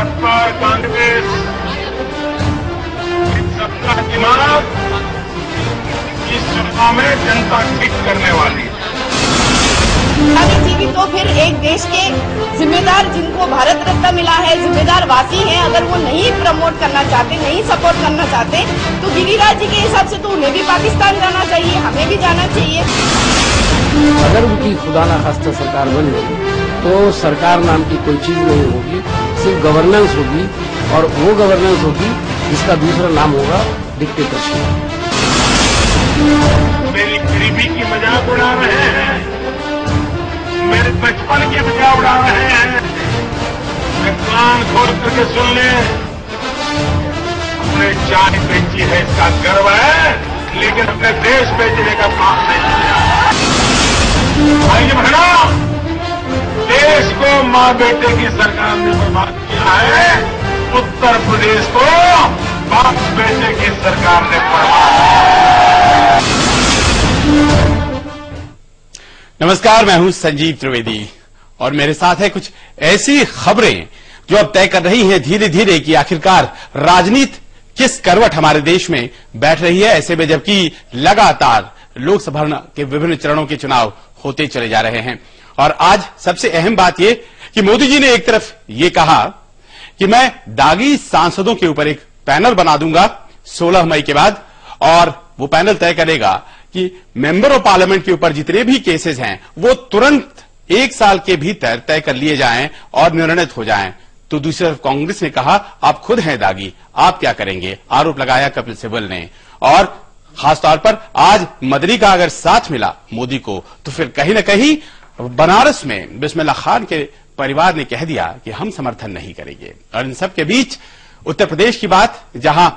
भाजपा और कांग्रेस इन सबका दिमाग इस चुनाव में जनता ठीक करने वाली है। जी भी तो फिर एक देश के जिम्मेदार जिनको भारत रत्न मिला है, जिम्मेदार वासी हैं, अगर वो नहीं प्रमोट करना चाहते, नहीं सपोर्ट करना चाहते, तो गिरिराज जी के हिसाब से तो उन्हें भी पाकिस्तान जाना चाहिए, हमें भी जाना चाहिए। अगर उनकी खुदा ना खास्ता सरकार बन गई तो सरकार नाम की कोई चीज नहीं होगी, सिर्फ गवर्नेंस होगी, और वो गवर्नेंस होगी जिसका दूसरा नाम होगा डिक्टेटरशिप। मेरी गरीबी की मजाक उड़ा रहे हैं, मेरे बचपन की मजाक उड़ा रहे हैं। मैं कान खोल करके सुन ले, हमने चाय बेची है इसका गर्व है, लेकिन अपने देश बेचने का काम नहीं किया। भाई बहनों, देश को मां बेटे की सरकार ने बर्बाद किया है, उत्तर प्रदेश को बाप बेटे की सरकार ने बर्बाद किया। नमस्कार, मैं हूं संजीव त्रिवेदी और मेरे साथ है कुछ ऐसी खबरें जो अब तय कर रही हैं धीरे धीरे कि आखिरकार राजनीति किस करवट हमारे देश में बैठ रही है, ऐसे में जबकि लगातार लोकसभा के विभिन्न चरणों के चुनाव होते चले जा रहे हैं। और आज सबसे अहम बात यह कि मोदी जी ने एक तरफ ये कहा कि मैं दागी सांसदों के ऊपर एक पैनल बना दूंगा 16 मई के बाद, और वो पैनल तय करेगा कि मेंबर ऑफ पार्लियामेंट के ऊपर जितने भी केसेस हैं वो तुरंत 1 साल के भीतर तय कर लिए जाएं और निर्णित हो जाएं। तो दूसरी तरफ कांग्रेस ने कहा आप खुद हैं दागी, आप क्या करेंगे, आरोप लगाया कपिल सिब्बल ने। और खासतौर पर आज मदनी का अगर साथ मिला मोदी को तो फिर कहीं ना कहीं बनारस में बिस्मिल्लाह खान के परिवार ने कह दिया कि हम समर्थन नहीं करेंगे। और इन सब के बीच उत्तर प्रदेश की बात, जहां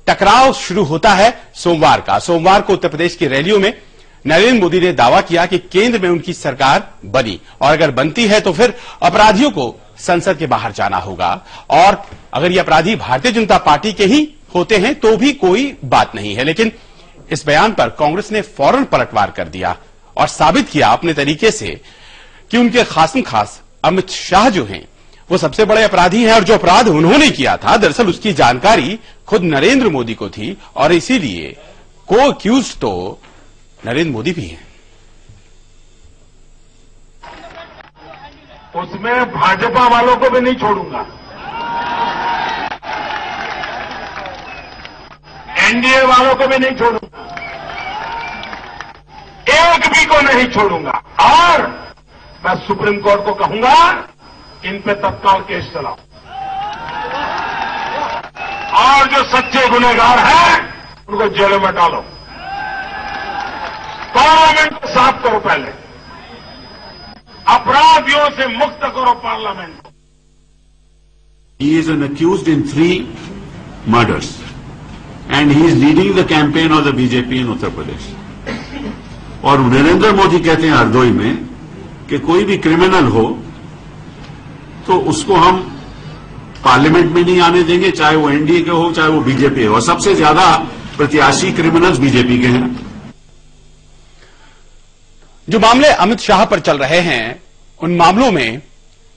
टकराव शुरू होता है सोमवार को उत्तर प्रदेश की रैलियों में नरेंद्र मोदी ने दावा किया कि केंद्र में उनकी सरकार बनी, और अगर बनती है तो फिर अपराधियों को संसद के बाहर जाना होगा, और अगर ये अपराधी भारतीय जनता पार्टी के ही होते हैं तो भी कोई बात नहीं है। लेकिन इस बयान पर कांग्रेस ने फौरन पलटवार कर दिया और साबित किया अपने तरीके से कि उनके खासम खास अमित शाह जो हैं वो सबसे बड़े अपराधी हैं, और जो अपराध उन्होंने किया था दरअसल उसकी जानकारी खुद नरेंद्र मोदी को थी, और इसीलिए को अक्यूज तो नरेंद्र मोदी भी हैं। उसमें भाजपा वालों को भी नहीं छोड़ूंगा, एनडीए वालों को भी नहीं छोड़ूंगा, एक भी को नहीं छोड़ूंगा। और मैं सुप्रीम कोर्ट को कहूंगा इन पे तत्काल केस चलाओ, और जो सच्चे गुनहगार हैं उनको जेलों में डालो, पार्लियामेंट को साफ करो, पहले अपराधियों से मुक्त करो पार्लियामेंट को। He is an accused in 3 murders and he is leading the campaign of the BJP in Uttar Pradesh. और नरेंद्र मोदी कहते हैं हरदोई में कि कोई भी क्रिमिनल हो तो उसको हम पार्लियामेंट में नहीं आने देंगे, चाहे वो एनडीए के हो चाहे वो बीजेपी हो, और सबसे ज्यादा प्रत्याशी क्रिमिनल्स बीजेपी के हैं। जो मामले अमित शाह पर चल रहे हैं उन मामलों में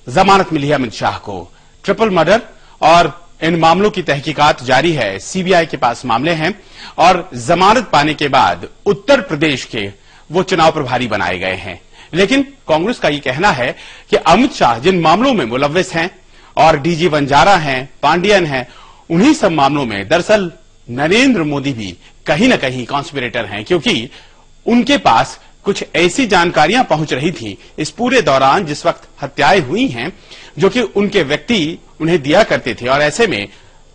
जमानत मिली है अमित शाह को, ट्रिपल मर्डर, और इन मामलों की तहकीकात जारी है, सीबीआई के पास मामले हैं, और जमानत पाने के बाद उत्तर प्रदेश के वो चुनाव प्रभारी बनाए गए हैं। लेकिन कांग्रेस का ये कहना है कि अमित शाह जिन मामलों में मुलव्विस हैं और डीजी वंजारा हैं, पांडियन हैं, उन्हीं सब मामलों में दरअसल नरेंद्र मोदी भी कहीं ना कहीं कॉन्स्पिरेटर हैं, क्योंकि उनके पास कुछ ऐसी जानकारियां पहुंच रही थी इस पूरे दौरान जिस वक्त हत्याएं हुई हैं, जो कि उनके व्यक्ति उन्हें दिया करते थे। और ऐसे में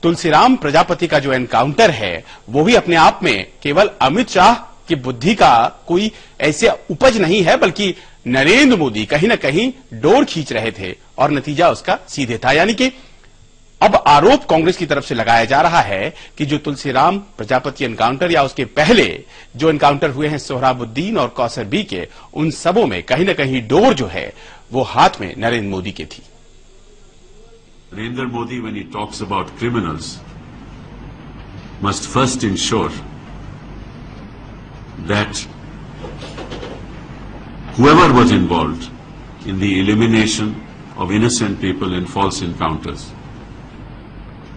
तुलसीराम प्रजापति का जो एनकाउंटर है वो भी अपने आप में केवल अमित शाह की बुद्धि का कोई ऐसे उपज नहीं है, बल्कि नरेंद्र मोदी कहीं ना कहीं डोर खींच रहे थे और नतीजा उसका सीधे था। यानी कि अब आरोप कांग्रेस की तरफ से लगाया जा रहा है कि जो तुलसीराम प्रजापति एनकाउंटर या उसके पहले जो एनकाउंटर हुए हैं सोहराबुद्दीन और कौसर बी के, उन सबों में कहीं ना कहीं डोर जो है वो हाथ में नरेंद्र मोदी की थी। Narendra Modi, when he talks about criminals, must first ensure that whoever was involved in the elimination of innocent people in false encounters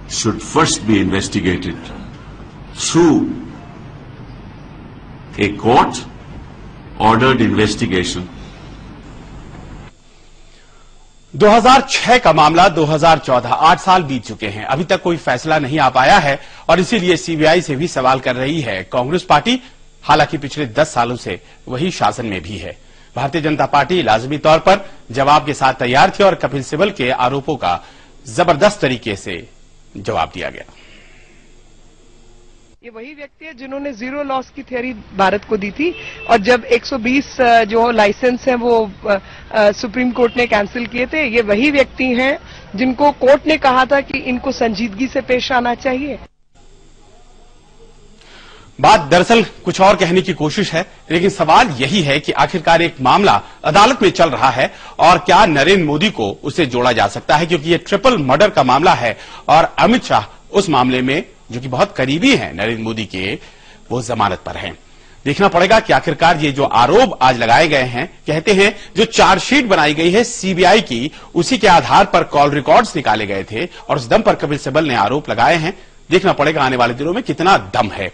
should first be investigated through a court-ordered investigation. 2006 का मामला 2014, 8 साल बीत चुके हैं, अभी तक कोई फैसला नहीं आ पाया है और इसीलिए सीबीआई से भी सवाल कर रही है कांग्रेस पार्टी। हालांकि पिछले 10 सालों से वही शासन में भी है। भारतीय जनता पार्टी लाजमी तौर पर जवाब के साथ तैयार थी और कपिल सिब्बल के आरोपों का जबरदस्त तरीके से जवाब दिया गया। ये वही व्यक्ति है जिन्होंने जीरो लॉस की थ्योरी भारत को दी थी और जब 120 जो लाइसेंस है वो सुप्रीम कोर्ट ने कैंसिल किए थे, ये वही व्यक्ति हैं जिनको कोर्ट ने कहा था कि इनको संजीदगी से पेश आना चाहिए। बात दरअसल कुछ और कहने की कोशिश है, लेकिन सवाल यही है कि आखिरकार एक मामला अदालत में चल रहा है और क्या नरेंद्र मोदी को उसे जोड़ा जा सकता है, क्योंकि ये ट्रिपल मर्डर का मामला है और अमित शाह उस मामले में जो कि बहुत करीबी है नरेंद्र मोदी के, वो जमानत पर हैं। देखना पड़ेगा कि आखिरकार ये जो आरोप आज लगाए गए हैं, कहते हैं जो चार्जशीट बनाई गई है सीबीआई की, उसी के आधार पर कॉल रिकॉर्ड्स निकाले गए थे और उस दम पर कपिल सिब्बल ने आरोप लगाए हैं। देखना पड़ेगा आने वाले दिनों में कितना दम है।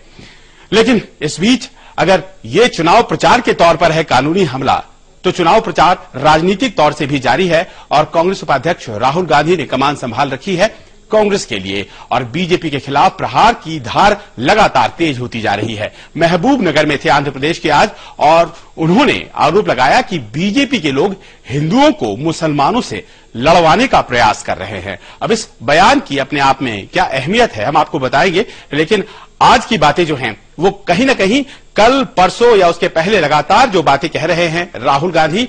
लेकिन इस बीच अगर ये चुनाव प्रचार के तौर पर है कानूनी हमला, तो चुनाव प्रचार राजनीतिक तौर से भी जारी है और कांग्रेस उपाध्यक्ष राहुल गांधी ने कमान संभाल रखी है कांग्रेस के लिए और बीजेपी के खिलाफ प्रहार की धार लगातार तेज होती जा रही है। महबूब नगर में थे आंध्र प्रदेश के आज और उन्होंने आरोप लगाया कि बीजेपी के लोग हिंदुओं को मुसलमानों से लड़वाने का प्रयास कर रहे हैं। अब इस बयान की अपने आप में क्या अहमियत है हम आपको बताएंगे, लेकिन आज की बातें जो हैं वो कहीं ना कहीं कल परसों या उसके पहले लगातार जो बातें कह रहे हैं राहुल गांधी,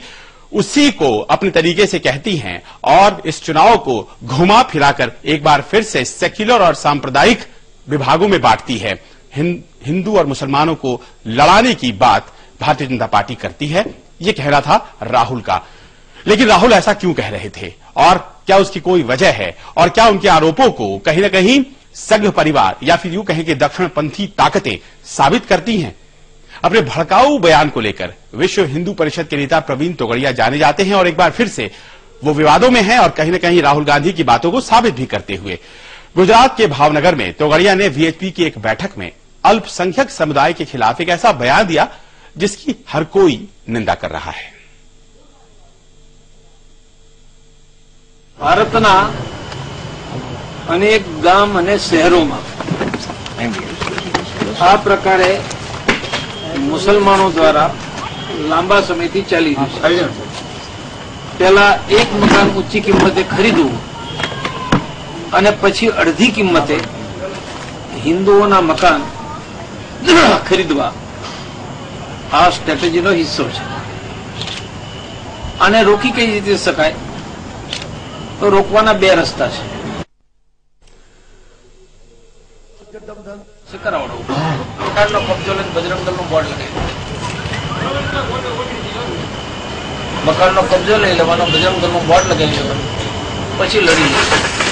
उसी को अपने तरीके से कहती हैं और इस चुनाव को घुमा फिराकर एक बार फिर से सेक्युलर और सांप्रदायिक विभागों में बांटती है। हिंदू और मुसलमानों को लड़ाने की बात भारतीय जनता पार्टी करती है, ये कहना था राहुल का। लेकिन राहुल ऐसा क्यों कह रहे थे और क्या उसकी कोई वजह है और क्या उनके आरोपों को कहीं ना कहीं संघ परिवार या फिर यूं कहें कि दक्षिणपंथी ताकतें साबित करती हैं? अपने भड़काऊ बयान को लेकर विश्व हिंदू परिषद के नेता प्रवीण तोगड़िया जाने जाते हैं और एक बार फिर से वो विवादों में हैं और कहीं न कहीं राहुल गांधी की बातों को साबित भी करते हुए। गुजरात के भावनगर में तोगड़िया ने वीएचपी की एक बैठक में अल्पसंख्यक समुदाय के खिलाफ एक ऐसा बयान दिया जिसकी हर कोई निंदा कर रहा है। भारतना अनेक गाम અને શહેરોમાં આ પ્રકારે મુસલમાનો દ્વારા લાંબા સમયથી ચાલી રહ્યું છે। પહેલા એક મકાન ઊંચી કિંમતે ખરીદવું અને પછી અડધી કિંમતે હિન્દુઓના મકાન ખરીદવા આ સ્ટ્રેટેજીનો હિસ્સો છે। આને રોકી કઈ રીતે શકાય? તો રોકવાના બે રસ્તા છે। મકાનનો કબજો લઈને બજરંગ દળનું બોર્ડ લગાવી, મકાનનો કબજો લઈ લેવાનો, બજરંગ દળનું બોર્ડ લગાવી લેવાનું, પછી લડી લેવાનું।